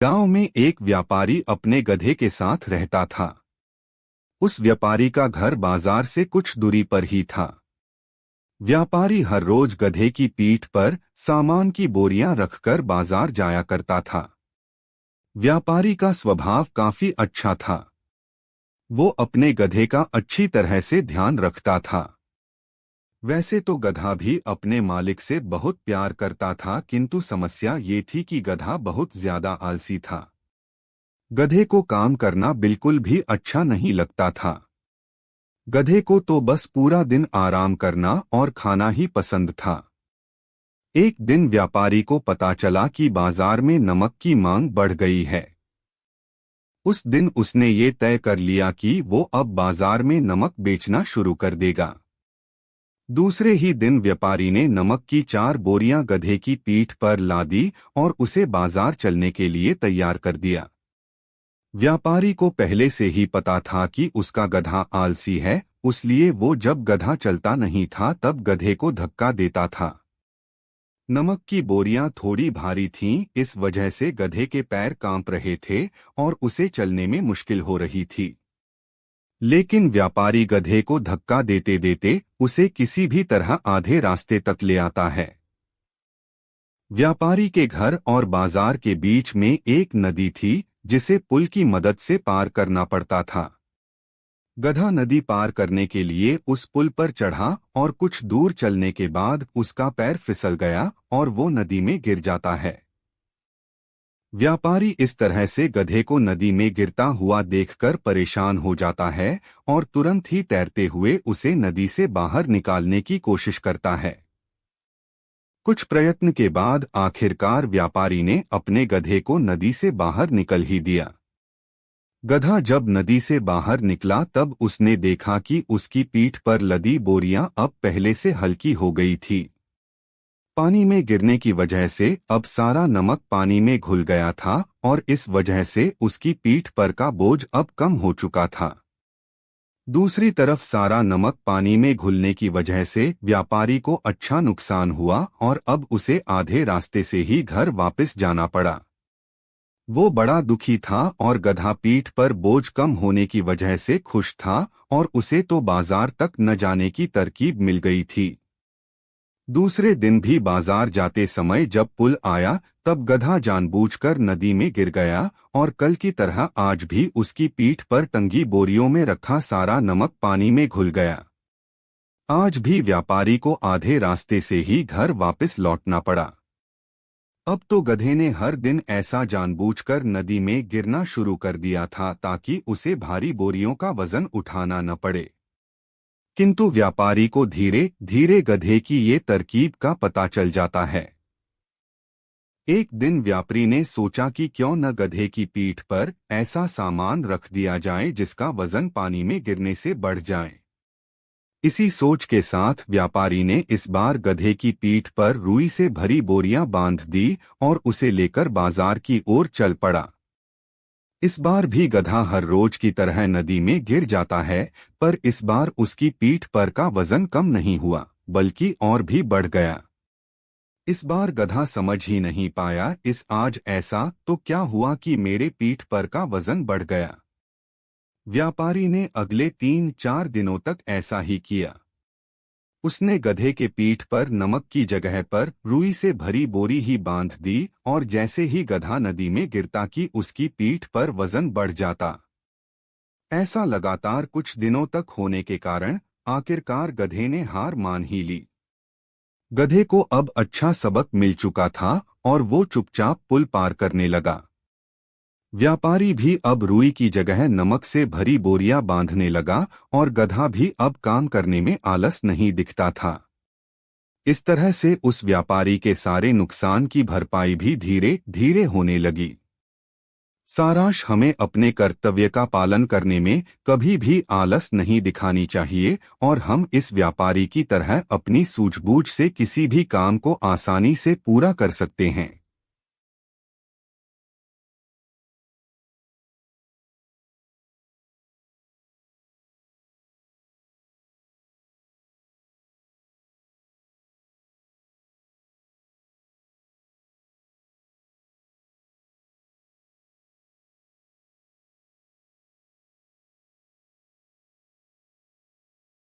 गांव में एक व्यापारी अपने गधे के साथ रहता था। उस व्यापारी का घर बाजार से कुछ दूरी पर ही था। व्यापारी हर रोज गधे की पीठ पर सामान की बोरियां रखकर बाजार जाया करता था। व्यापारी का स्वभाव काफी अच्छा था। वो अपने गधे का अच्छी तरह से ध्यान रखता था। वैसे तो गधा भी अपने मालिक से बहुत प्यार करता था, किंतु समस्या ये थी कि गधा बहुत ज्यादा आलसी था। गधे को काम करना बिल्कुल भी अच्छा नहीं लगता था। गधे को तो बस पूरा दिन आराम करना और खाना ही पसंद था। एक दिन व्यापारी को पता चला कि बाजार में नमक की मांग बढ़ गई है। उस दिन उसने ये तय कर लिया कि वो अब बाजार में नमक बेचना शुरू कर देगा। दूसरे ही दिन व्यापारी ने नमक की 4 बोरियां गधे की पीठ पर लादी और उसे बाजार चलने के लिए तैयार कर दिया। व्यापारी को पहले से ही पता था कि उसका गधा आलसी है, इसलिए वो जब गधा चलता नहीं था तब गधे को धक्का देता था। नमक की बोरियां थोड़ी भारी थीं, इस वजह से गधे के पैर कांप रहे थे और उसे चलने में मुश्किल हो रही थी। लेकिन व्यापारी गधे को धक्का देते देते उसे किसी भी तरह आधे रास्ते तक ले आता है। व्यापारी के घर और बाजार के बीच में एक नदी थी, जिसे पुल की मदद से पार करना पड़ता था। गधा नदी पार करने के लिए उस पुल पर चढ़ा और कुछ दूर चलने के बाद उसका पैर फिसल गया और वो नदी में गिर जाता है। व्यापारी इस तरह से गधे को नदी में गिरता हुआ देखकर परेशान हो जाता है और तुरंत ही तैरते हुए उसे नदी से बाहर निकालने की कोशिश करता है। कुछ प्रयत्न के बाद आखिरकार व्यापारी ने अपने गधे को नदी से बाहर निकल ही दिया। गधा जब नदी से बाहर निकला तब उसने देखा कि उसकी पीठ पर लदी बोरियां अब पहले से हल्की हो गई थी। पानी में गिरने की वजह से अब सारा नमक पानी में घुल गया था और इस वजह से उसकी पीठ पर का बोझ अब कम हो चुका था। दूसरी तरफ सारा नमक पानी में घुलने की वजह से व्यापारी को अच्छा नुकसान हुआ और अब उसे आधे रास्ते से ही घर वापस जाना पड़ा। वो बड़ा दुखी था और गधा पीठ पर बोझ कम होने की वजह से खुश था और उसे तो बाजार तक न जाने की तरकीब मिल गई थी। दूसरे दिन भी बाजार जाते समय जब पुल आया तब गधा जानबूझकर नदी में गिर गया और कल की तरह आज भी उसकी पीठ पर टंगी बोरियों में रखा सारा नमक पानी में घुल गया। आज भी व्यापारी को आधे रास्ते से ही घर वापस लौटना पड़ा। अब तो गधे ने हर दिन ऐसा जानबूझकर नदी में गिरना शुरू कर दिया था ताकि उसे भारी बोरियों का वजन उठाना न पड़े। किंतु व्यापारी को धीरे धीरे गधे की ये तरकीब का पता चल जाता है। एक दिन व्यापारी ने सोचा कि क्यों न गधे की पीठ पर ऐसा सामान रख दिया जाए जिसका वजन पानी में गिरने से बढ़ जाए। इसी सोच के साथ व्यापारी ने इस बार गधे की पीठ पर रुई से भरी बोरियां बांध दी और उसे लेकर बाजार की ओर चल पड़ा। इस बार भी गधा हर रोज की तरह नदी में गिर जाता है, पर इस बार उसकी पीठ पर का वजन कम नहीं हुआ बल्कि और भी बढ़ गया। इस बार गधा समझ ही नहीं पाया इस आज ऐसा तो क्या हुआ कि मेरे पीठ पर का वजन बढ़ गया। व्यापारी ने अगले 3-4 दिनों तक ऐसा ही किया। उसने गधे के पीठ पर नमक की जगह पर रुई से भरी बोरी ही बांध दी और जैसे ही गधा नदी में गिरता कि उसकी पीठ पर वजन बढ़ जाता। ऐसा लगातार कुछ दिनों तक होने के कारण आखिरकार गधे ने हार मान ही ली। गधे को अब अच्छा सबक मिल चुका था और वो चुपचाप पुल पार करने लगा। व्यापारी भी अब रुई की जगह नमक से भरी बोरियां बांधने लगा और गधा भी अब काम करने में आलस नहीं दिखता था। इस तरह से उस व्यापारी के सारे नुकसान की भरपाई भी धीरे धीरे होने लगी। सारांश, हमें अपने कर्तव्य का पालन करने में कभी भी आलस नहीं दिखानी चाहिए और हम इस व्यापारी की तरह अपनी सूझबूझ से किसी भी काम को आसानी से पूरा कर सकते हैं।